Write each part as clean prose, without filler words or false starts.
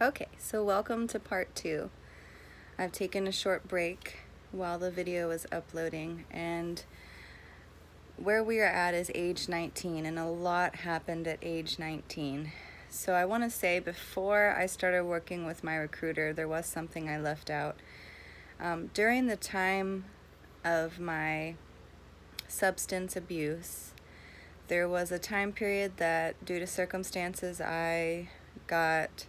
Okay, so welcome to part 2. I've taken a short break while the video was uploading, and where we are at is age 19, and a lot happened at age 19. So I want to say, before I started working with my recruiter, there was something I left out. During the time of my substance abuse, there was a time period that, due to circumstances, I got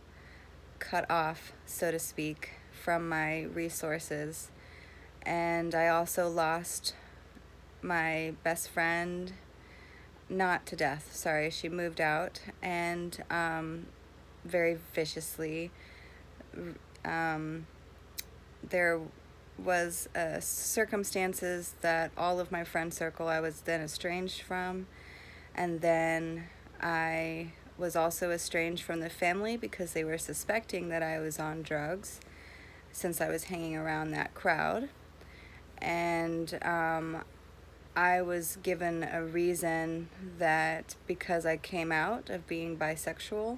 cut off, so to speak, from my resources. And I also lost my best friend, not to death, sorry, she moved out, and very viciously. There was circumstances that all of my friend circle I was then estranged from, and then I was also estranged from the family because they were suspecting that I was on drugs since I was hanging around that crowd. And I was given a reason that because I came out of being bisexual,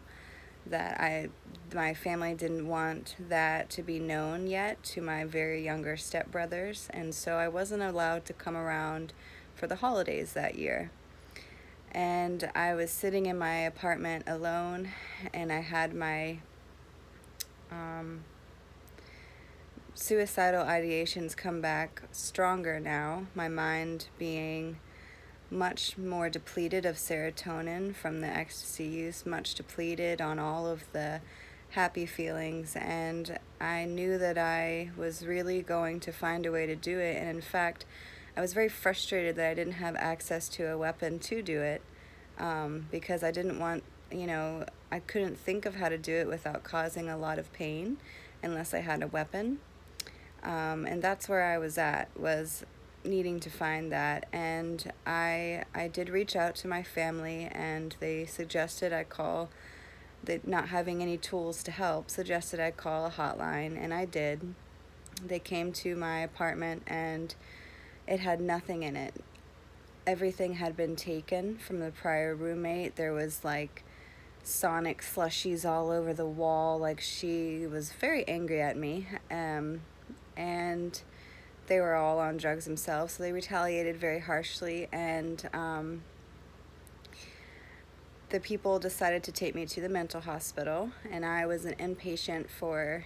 that my family didn't want that to be known yet to my very younger stepbrothers, and so I wasn't allowed to come around for the holidays that year. And I was sitting in my apartment alone, and I had my suicidal ideations come back stronger now, my mind being much more depleted of serotonin from the ecstasy use, much depleted on all of the happy feelings, and I knew that I was really going to find a way to do it. And in fact, I was very frustrated that I didn't have access to a weapon to do it, because I didn't want, I couldn't think of how to do it without causing a lot of pain unless I had a weapon. And that's where I was at, was needing to find that. And I did reach out to my family, and they suggested I call, not having any tools to help, suggested I call a hotline, and I did. They came to my apartment, and it had nothing in it. Everything had been taken from the prior roommate. There was like Sonic slushies all over the wall. Like, she was very angry at me. And they were all on drugs themselves, so they retaliated very harshly, and the people decided to take me to the mental hospital, and I was an inpatient for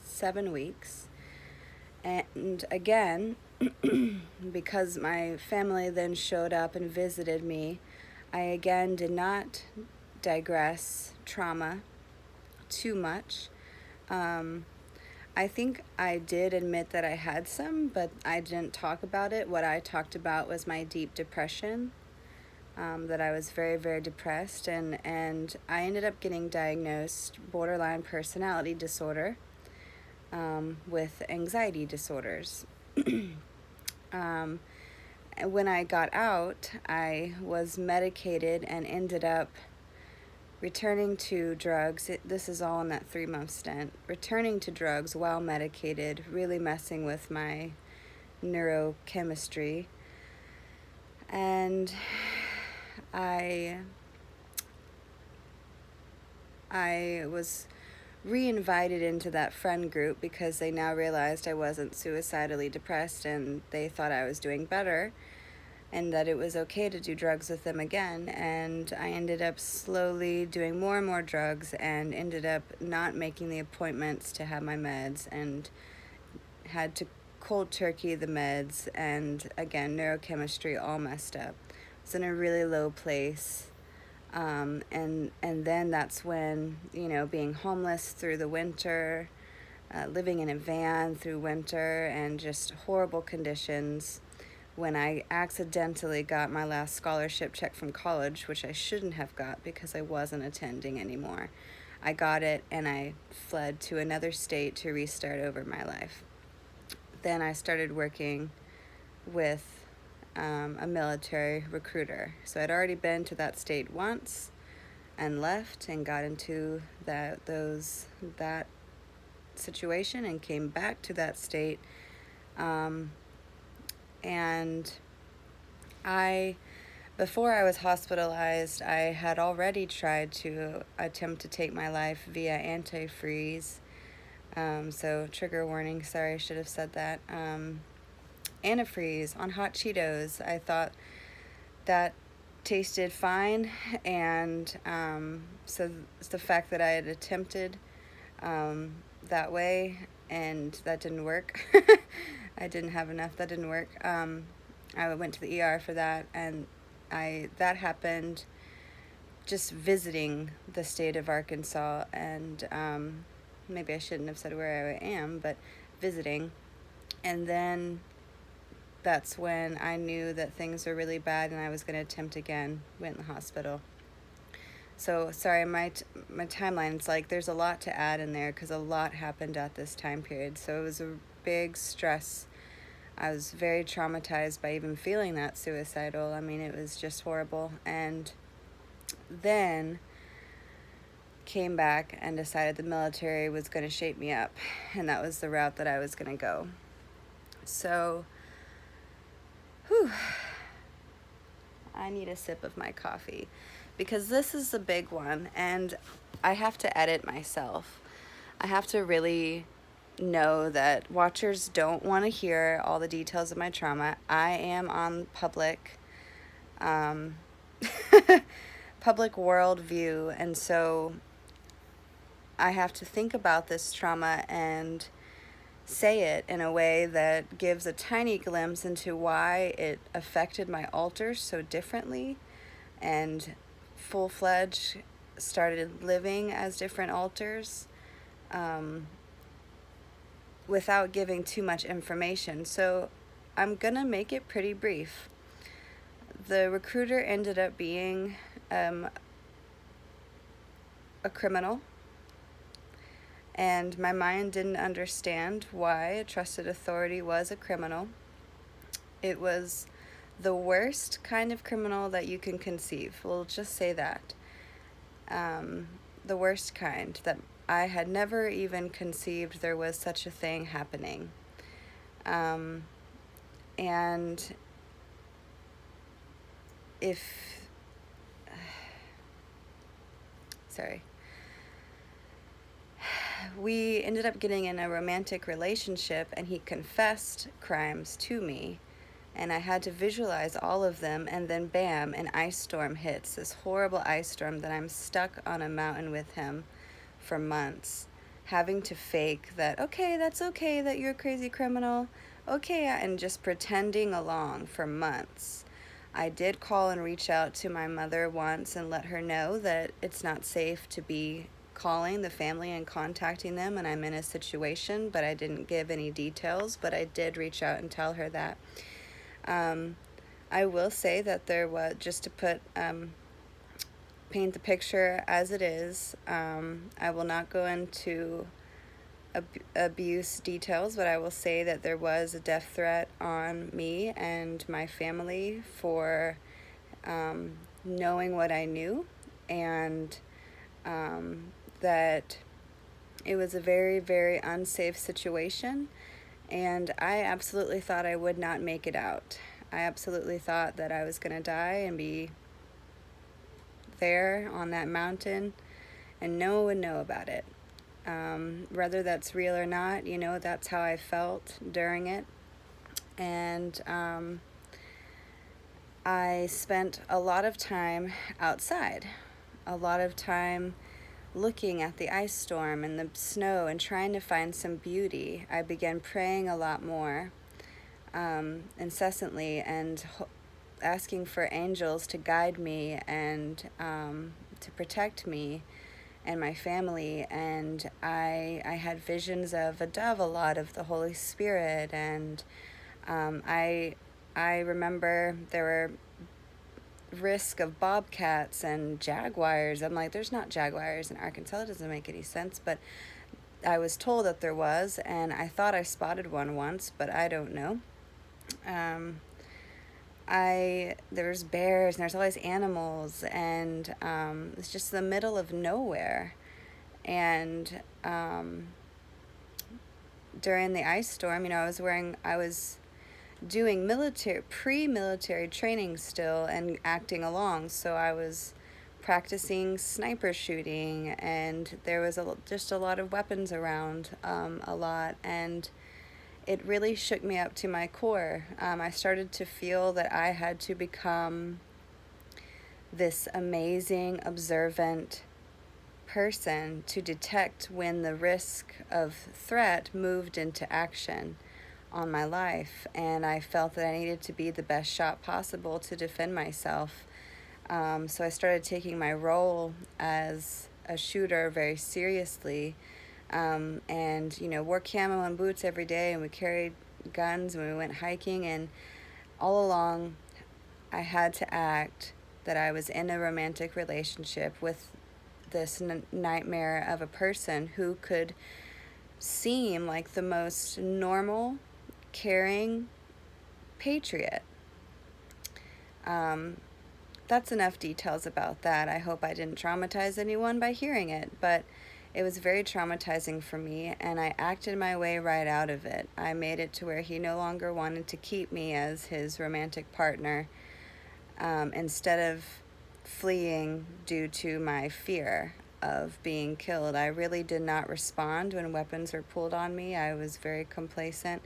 7 weeks. And again, because my family then showed up and visited me, I again did not digress trauma too much. I think I did admit that I had some, but I didn't talk about it. What I talked about was my deep depression, that I was very, very depressed, and I ended up getting diagnosed borderline personality disorder, with anxiety disorders. When I got out, I was medicated and ended up returning to drugs. This is all in that 3-month stint. Returning to drugs while medicated, really messing with my neurochemistry. And I was re-invited into that friend group because they now realized I wasn't suicidally depressed, and they thought I was doing better, and that it was okay to do drugs with them again. And I ended up slowly doing more and more drugs, and ended up not making the appointments to have my meds, and had to cold turkey the meds, and again, neurochemistry all messed up. I was in a really low place. And then that's when, being homeless through the winter, living in a van through winter, and just horrible conditions, when I accidentally got my last scholarship check from college, which I shouldn't have got because I wasn't attending anymore. I got it, and I fled to another state to restart over my life. Then I started working with a military recruiter. So I'd already been to that state once and left and got into that situation and came back to that state. And I Before I was hospitalized, I had already tried to attempt to take my life via antifreeze. So trigger warning, sorry, I should have said that. Antifreeze on hot Cheetos. I thought that tasted fine, and so the fact that I had attempted that way and that didn't work. I didn't have enough. That didn't work. I went to the ER for that, and that happened just visiting the state of Arkansas, and maybe I shouldn't have said where I am, but visiting. And then that's when I knew that things were really bad and I was going to attempt again. Went in the hospital. So sorry, my timeline, it's like there's a lot to add in there because a lot happened at this time period. So it was a big stress. I was very traumatized by even feeling that suicidal. I mean, it was just horrible. And then came back and decided the military was going to shape me up, and that was the route that I was going to go. So, whew, I need a sip of my coffee because this is the big one, and I have to edit myself. I have to really know that watchers don't want to hear all the details of my trauma. I am on public public world view, and so I have to think about this trauma and say it in a way that gives a tiny glimpse into why it affected my altars so differently, and full-fledged started living as different altars without giving too much information. So I'm gonna make it pretty brief. The recruiter ended up being a criminal, and my mind didn't understand why a trusted authority was a criminal. It was the worst kind of criminal that you can conceive. We'll just say that. The worst kind, that I had never even conceived there was such a thing happening. And sorry. We ended up getting in a romantic relationship, and he confessed crimes to me, and I had to visualize all of them, and then bam, an ice storm hits, this horrible ice storm that I'm stuck on a mountain with him for months, having to fake that, okay, that's okay that you're a crazy criminal, okay, and just pretending along for months. I did call and reach out to my mother once and let her know that it's not safe to be calling the family and contacting them, and I'm in a situation, but I didn't give any details, but I did reach out and tell her that. I will say that there was, just to paint the picture as it is, I will not go into abuse details, but I will say that there was a death threat on me and my family for knowing what I knew, and that it was a very, very unsafe situation, and I absolutely thought I would not make it out. I absolutely thought that I was going to die and be there on that mountain, and no one would know about it. Whether that's real or not, that's how I felt during it. And I spent a lot of time outside, a lot of time looking at the ice storm and the snow and trying to find some beauty. I began praying a lot more, incessantly, and asking for angels to guide me and to protect me and my family. And I had visions of a dove a lot, of the Holy Spirit, and I remember there were risk of bobcats and jaguars. I'm like, there's not jaguars in Arkansas, it doesn't make any sense, but I was told that there was, and I thought I spotted one once, but I don't know. There's bears and there's all these animals, and it's just the middle of nowhere. And during the ice storm, I was doing pre-military training still and acting along. So I was practicing sniper shooting, and there was just a lot of weapons around, a lot, and it really shook me up to my core. I started to feel that I had to become this amazing, observant person to detect when the risk of threat moved into action on my life, and I felt that I needed to be the best shot possible to defend myself. So I started taking my role as a shooter very seriously, and wore camo and boots every day, and we carried guns when we went hiking, and all along I had to act that I was in a romantic relationship with this nightmare of a person who could seem like the most normal, caring patriot. That's enough details about that. I hope I didn't traumatize anyone by hearing it, but it was very traumatizing for me, and I acted my way right out of it. I made it to where he no longer wanted to keep me as his romantic partner, instead of fleeing due to my fear of being killed. I really did not respond when weapons were pulled on me. I was very complacent,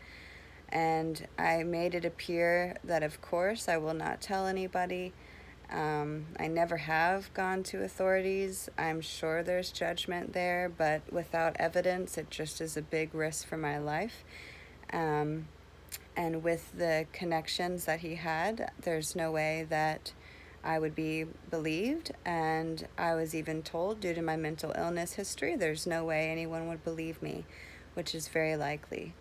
and I made it appear that, of course, I will not tell anybody. I never have gone to authorities. I'm sure there's judgment there, but without evidence, it just is a big risk for my life. And with the connections that he had, there's no way that I would be believed. And I was even told, due to my mental illness history, there's no way anyone would believe me, which is very likely.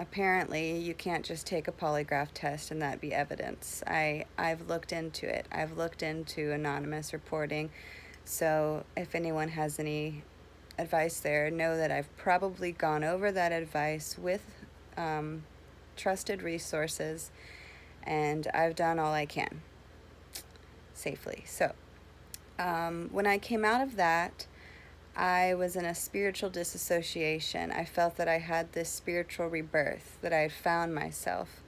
Apparently, you can't just take a polygraph test and that be evidence. I've looked into it. I've looked into anonymous reporting. So if anyone has any advice there, know that I've probably gone over that advice with trusted resources, and I've done all I can safely. So when I came out of that, I was in a spiritual disassociation. I felt that I had this spiritual rebirth, that I had found myself.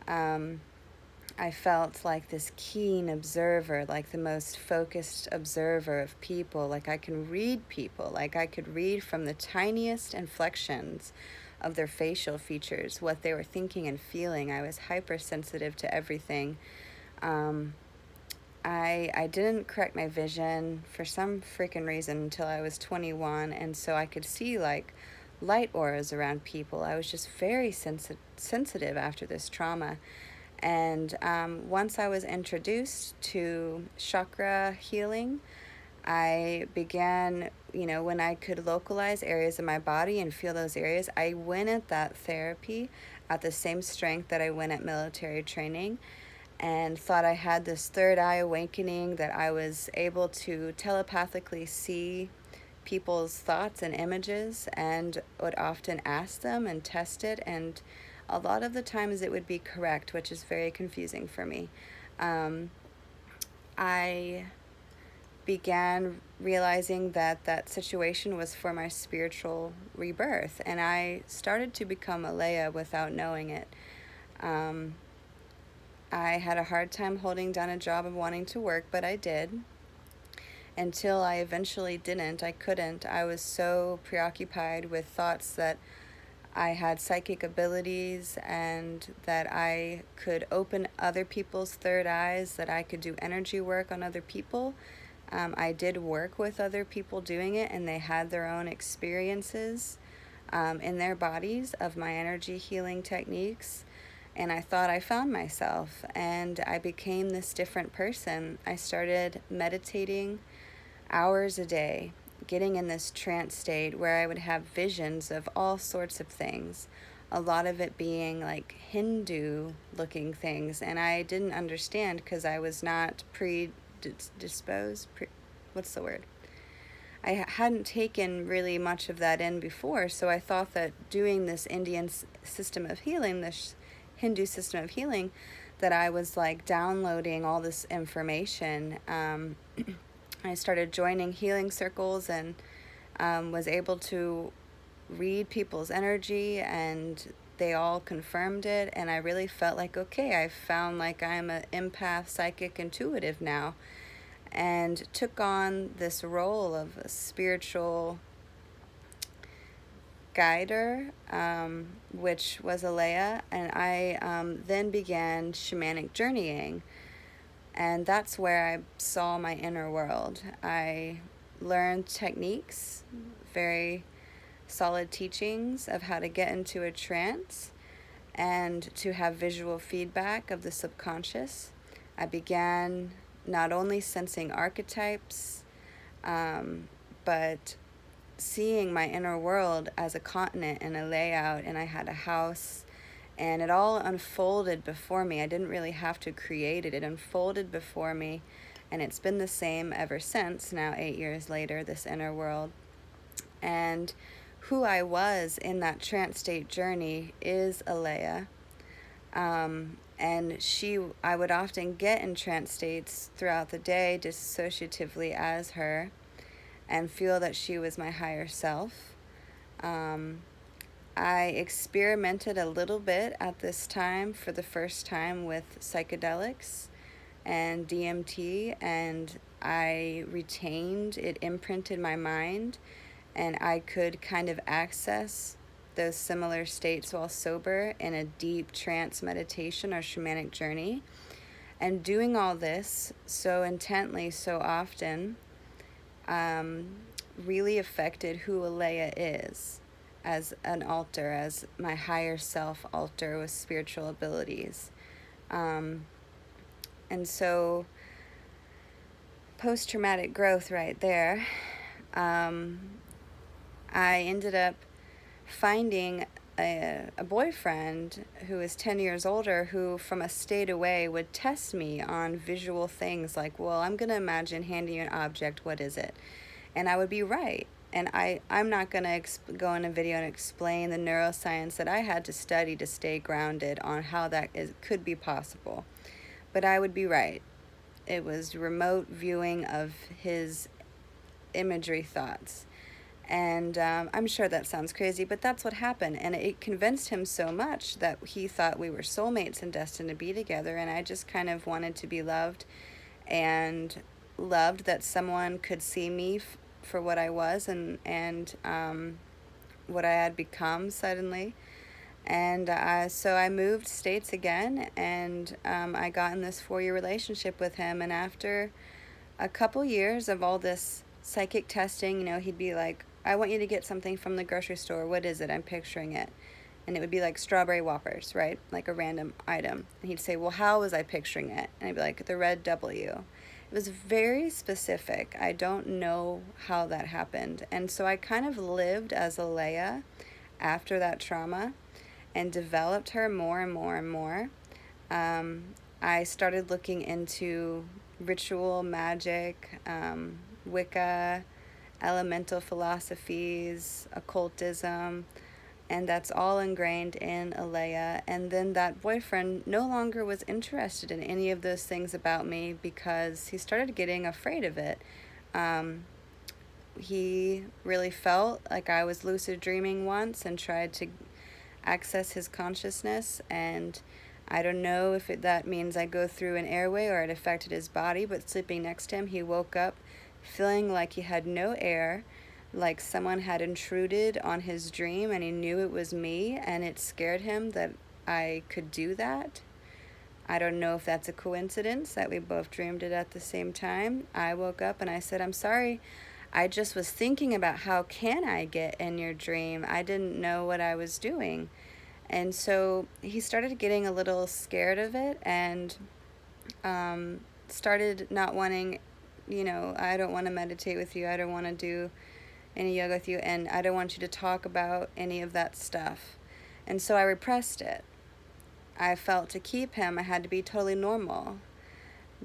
I felt like this keen observer, like the most focused observer of people, like I can read people, like I could read from the tiniest inflections of their facial features what they were thinking and feeling. I was hypersensitive to everything. I didn't correct my vision for some freaking reason until I was 21, and so I could see like light auras around people. I was just very sensitive after this trauma. And once I was introduced to chakra healing, I began, when I could localize areas of my body and feel those areas, I went at that therapy at the same strength that I went at military training, and thought I had this third eye awakening, that I was able to telepathically see people's thoughts and images, and would often ask them and test it, and a lot of the times it would be correct, which is very confusing for me. I began realizing that that situation was for my spiritual rebirth, and I started to become Alaya without knowing it. I had a hard time holding down a job and wanting to work, but I did. Until I eventually didn't. I couldn't. I was so preoccupied with thoughts that I had psychic abilities, and that I could open other people's third eyes, that I could do energy work on other people. I did work with other people doing it, and they had their own experiences in their bodies of my energy healing techniques. And I thought I found myself, and I became this different person. I started meditating hours a day, getting in this trance state where I would have visions of all sorts of things, a lot of it being like Hindu looking things, and I didn't understand because I was not predisposed. What's the word? I hadn't taken really much of that in before, so I thought that doing this Indian system of healing, this Hindu system of healing, that I was like downloading all this information. I started joining healing circles, and was able to read people's energy and they all confirmed it, and I really felt like, okay, I found like I'm an empath, psychic, intuitive now, and took on this role of a spiritual guider, which was Alaya, and I then began shamanic journeying, and that's where I saw my inner world. I learned techniques, very solid teachings of how to get into a trance and to have visual feedback of the subconscious. I began not only sensing archetypes, but seeing my inner world as a continent and a layout, and I had a house, and it all unfolded before me. I didn't really have to create it. It unfolded before me, and it's been the same ever since, now 8 years later, this inner world. And who I was in that trance state journey is Alaya. And I would often get in trance states throughout the day, dissociatively as her, and feel that she was my higher self. I experimented a little bit at this time for the first time with psychedelics and DMT, and I retained it, imprinted my mind, and I could kind of access those similar states while sober in a deep trance meditation or shamanic journey. And doing all this so intently, so often, really affected who Alaya is as an alter, as my higher self alter with spiritual abilities. And so post-traumatic growth right there, I ended up finding a boyfriend who is 10 years older, who from a state away would test me on visual things like, well, I'm going to imagine handing you an object, what is it? And I would be right. And I'm not going to go in a video and explain the neuroscience that I had to study to stay grounded on how that could be possible. But I would be right. It was remote viewing of his imagery thoughts. And I'm sure that sounds crazy, but that's what happened. And it convinced him so much that he thought we were soulmates and destined to be together. And I just kind of wanted to be loved, and loved that someone could see me for what I was, and what I had become suddenly. And so I moved states again, and I got in this 4-year relationship with him. And after a couple years of all this psychic testing, he'd be like, I want you to get something from the grocery store. What is it? I'm picturing it. And it would be like strawberry Whoppers, right? Like a random item. And he'd say, well, how was I picturing it? And I'd be like, the red W. It was very specific. I don't know how that happened. And so I kind of lived as Alaya after that trauma and developed her more and more and more. I started looking into ritual magic, Wicca, elemental philosophies, occultism, and that's all ingrained in Alaya. And then that boyfriend no longer was interested in any of those things about me because he started getting afraid of it. He really felt like I was lucid dreaming once and tried to access his consciousness, and I don't know if that means I go through an airway or it affected his body, but sleeping next to him, he woke up feeling like he had no air, like someone had intruded on his dream, and he knew it was me, and it scared him that I could do that. I don't know if that's a coincidence that we both dreamed it at the same time. I woke up and I said, I'm sorry, I just was thinking about how can I get in your dream. I didn't know what I was doing. And so he started getting a little scared of it, and started not wanting, I don't want to meditate with you. I don't want to do any yoga with you, and I don't want you to talk about any of that stuff. And so I repressed it. I felt to keep him, I had to be totally normal.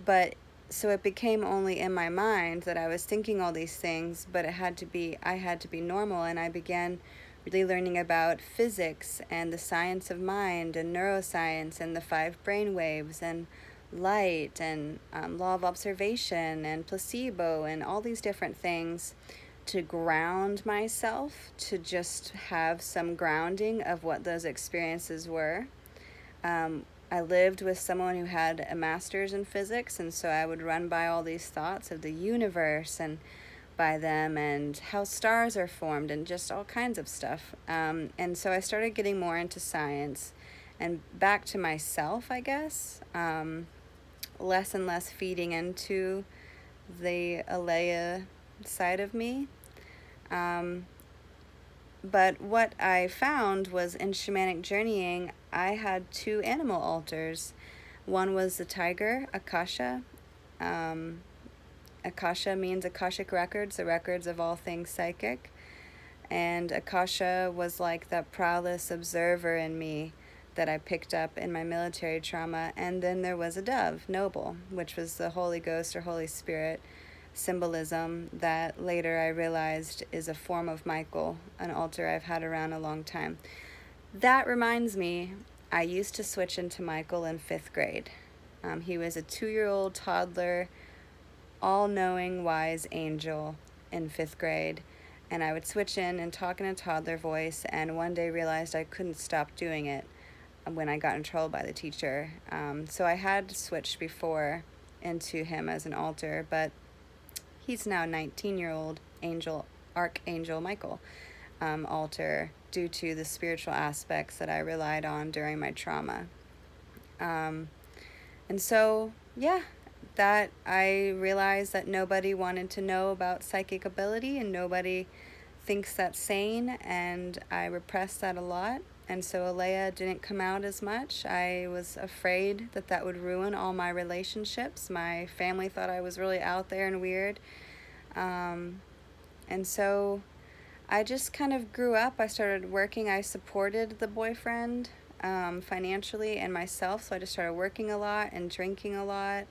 But so it became only in my mind that I was thinking all these things, but I had to be normal. And I began really learning about physics and the science of mind and neuroscience and the 5 brain waves and light and law of observation and placebo and all these different things to ground myself, to just have some grounding of what those experiences were. I lived with someone who had a master's in physics, and so I would run by all these thoughts of the universe and by them and how stars are formed and just all kinds of stuff. And so I started getting more into science and back to myself, I guess. Less and less feeding into the Alaya side of me. But what I found was in shamanic journeying, I had two animal altars. One was the tiger, Akasha. Akasha means Akashic records, the records of all things psychic. And Akasha was like that prowess observer in me that I picked up in my military trauma. And then there was a dove, Noble, which was the Holy Ghost or Holy Spirit symbolism that later I realized is a form of Michael, an altar I've had around a long time. That reminds me, I used to switch into Michael in 5th grade. He was a 2-year-old toddler, all-knowing, wise angel in 5th grade. And I would switch in and talk in a toddler voice, and one day realized I couldn't stop doing it when I got in trouble by the teacher. So I had switched before into him as an altar, but he's now 19-year-old angel, Archangel Michael altar due to the spiritual aspects that I relied on during my trauma. And so, yeah, that I realized that nobody wanted to know about psychic ability and nobody thinks that's sane, and I repressed that a lot. And so Alaya didn't come out as much. I was afraid that that would ruin all my relationships. My family thought I was really out there and weird. And so I just kind of grew up. I started working. I supported the boyfriend financially and myself. So I just started working a lot and drinking a lot,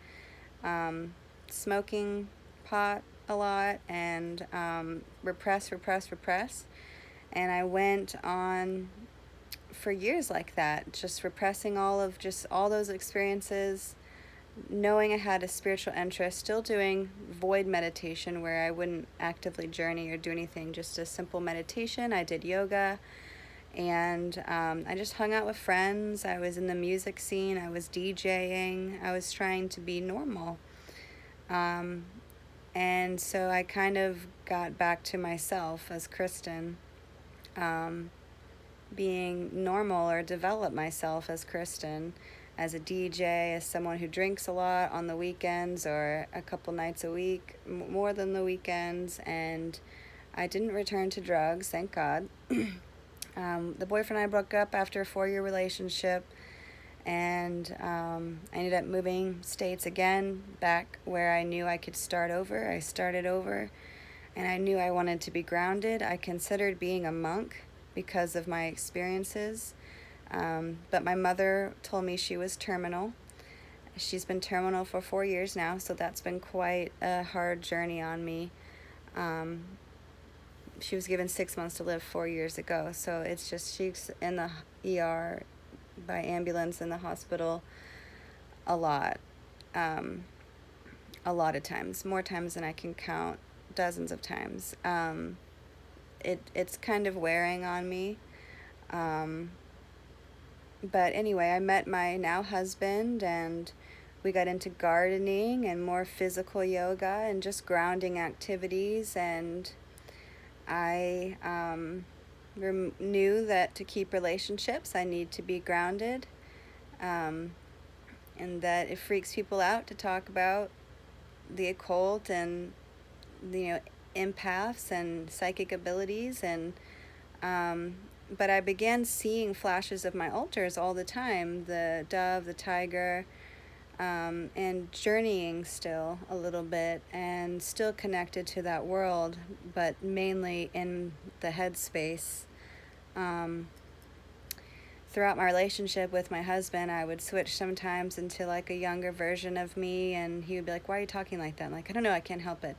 smoking pot a lot, and repress. And I went on for years like that, just repressing all those experiences, knowing I had a spiritual interest, still doing void meditation where I wouldn't actively journey or do anything, just a simple meditation. I did yoga, and I just hung out with friends. I was in the music scene. I was DJing. I was trying to be normal. And so I kind of got back to myself as Kristen, being normal, or develop myself as Kristen, as a DJ, as someone who drinks a lot on the weekends or a couple nights a week, more than the weekends. And I didn't return to drugs, thank God. The boyfriend and I broke up after a 4-year relationship, and I ended up moving states again, back where I knew I could start over. I started over, and I knew I wanted to be grounded. I considered being a monk because of my experiences, but my mother told me she was terminal. She's been terminal for 4 years now, so that's been quite a hard journey on me. She was given 6 months to live 4 years ago, so it's just she's in the ER by ambulance in the hospital a lot of times, more times than I can count, dozens of times. It's kind of wearing on me. But anyway, I met my now husband, and we got into gardening and more physical yoga and just grounding activities. And I knew that to keep relationships, I need to be grounded, and that it freaks people out to talk about the occult and empaths and psychic abilities. And but I began seeing flashes of my altars all the time, the dove, the tiger, and journeying still a little bit, and still connected to that world, but mainly in the headspace. Throughout my relationship with my husband, I would switch sometimes into like a younger version of me, and he would be like, "Why are you talking like that?" I'm like, "I don't know, I can't help it."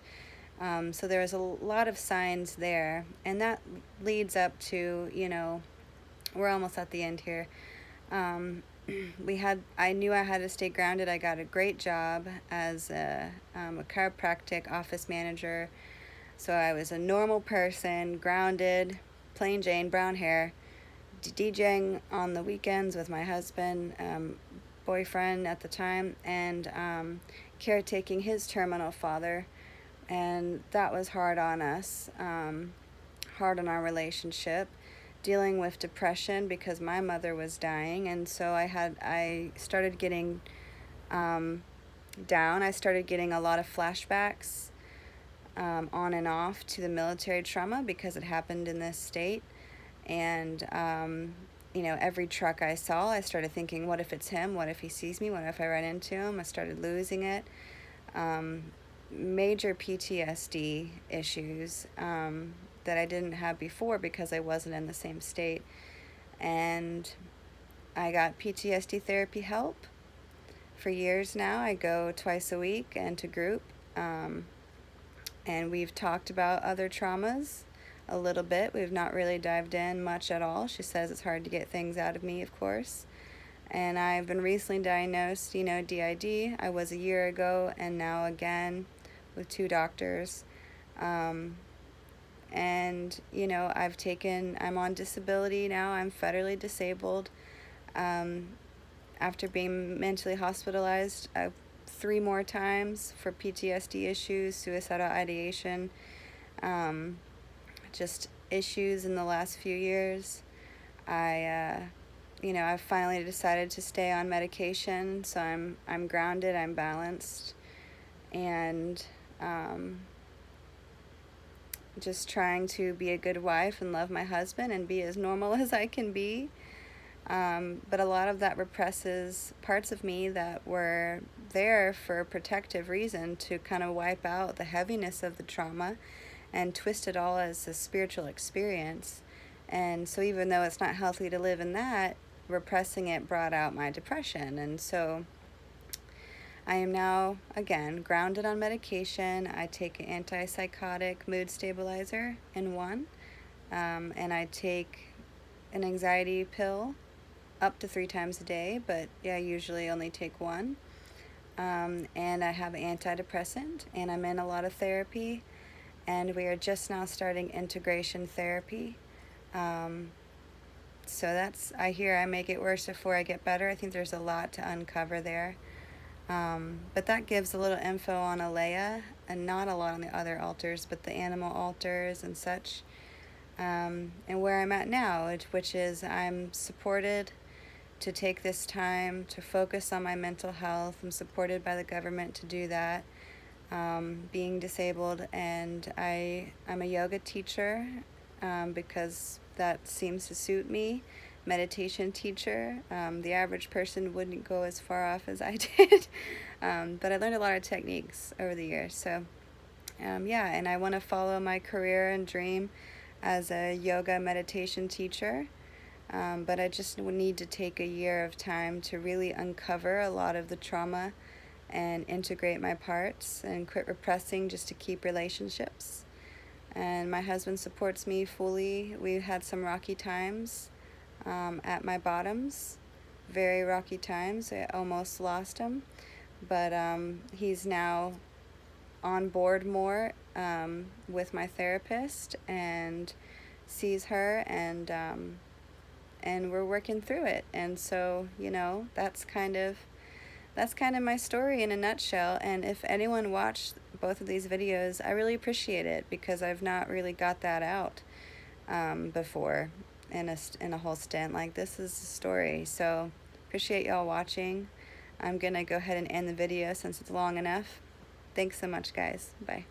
So there was a lot of signs there, and that leads up to, we're almost at the end here. I knew I had to stay grounded. I got a great job as a chiropractic office manager, So I was a normal person, grounded, plain Jane, brown hair, DJing on the weekends with my husband, boyfriend at the time, and caretaking his terminal father. And that was hard on us, hard on our relationship, dealing with depression because my mother was dying. And so I started getting down. I started getting a lot of flashbacks, on and off, to the military trauma because it happened in this state. And every truck I saw, I started thinking, what if it's him? What if he sees me? What if I run into him? I started losing it. Major PTSD issues that I didn't have before because I wasn't in the same state. And I got PTSD therapy help for years now. I go twice a week and to group. And we've talked about other traumas a little bit. We've not really dived in much at all. She says it's hard to get things out of me, of course. And I've been recently diagnosed, DID. I was a year ago, and now again with 2 doctors. And, I'm on disability now. I'm federally disabled. After being mentally hospitalized 3 more times for PTSD issues, suicidal ideation, just issues in the last few years. I've finally decided to stay on medication, so I'm grounded, I'm balanced, and just trying to be a good wife and love my husband and be as normal as I can be. But a lot of that represses parts of me that were there for a protective reason, to kind of wipe out the heaviness of the trauma and twist it all as a spiritual experience. And so even though it's not healthy to live in that, repressing it brought out my depression. And so I am now, again, grounded on medication. I take an antipsychotic mood stabilizer in one, and I take an anxiety pill up to 3 times a day, but I usually only take one. And I have an antidepressant, and I'm in a lot of therapy, and we are just now starting integration therapy. So I hear I make it worse before I get better. I think there's a lot to uncover there. But that gives a little info on Alaya, and not a lot on the other altars, but the animal altars and such. And where I'm at now, which is I'm supported to take this time to focus on my mental health. I'm supported by the government to do that, being disabled, and I'm a yoga teacher, because that seems to suit me. Meditation teacher. The average person wouldn't go as far off as I did, but I learned a lot of techniques over the years. So and I want to follow my career and dream as a yoga meditation teacher, but I just need to take a year of time to really uncover a lot of the trauma and integrate my parts and quit repressing just to keep relationships. And my husband supports me fully. We've had some rocky times at my bottoms, very rocky times. I almost lost him, but he's now on board more with my therapist and sees her, and we're working through it. And so that's kind of my story in a nutshell. And if anyone watched both of these videos, I really appreciate it, because I've not really got that out before in a whole stint. Like, this is the story. So appreciate y'all watching. I'm gonna go ahead and end the video since it's long enough. Thanks so much, guys. Bye.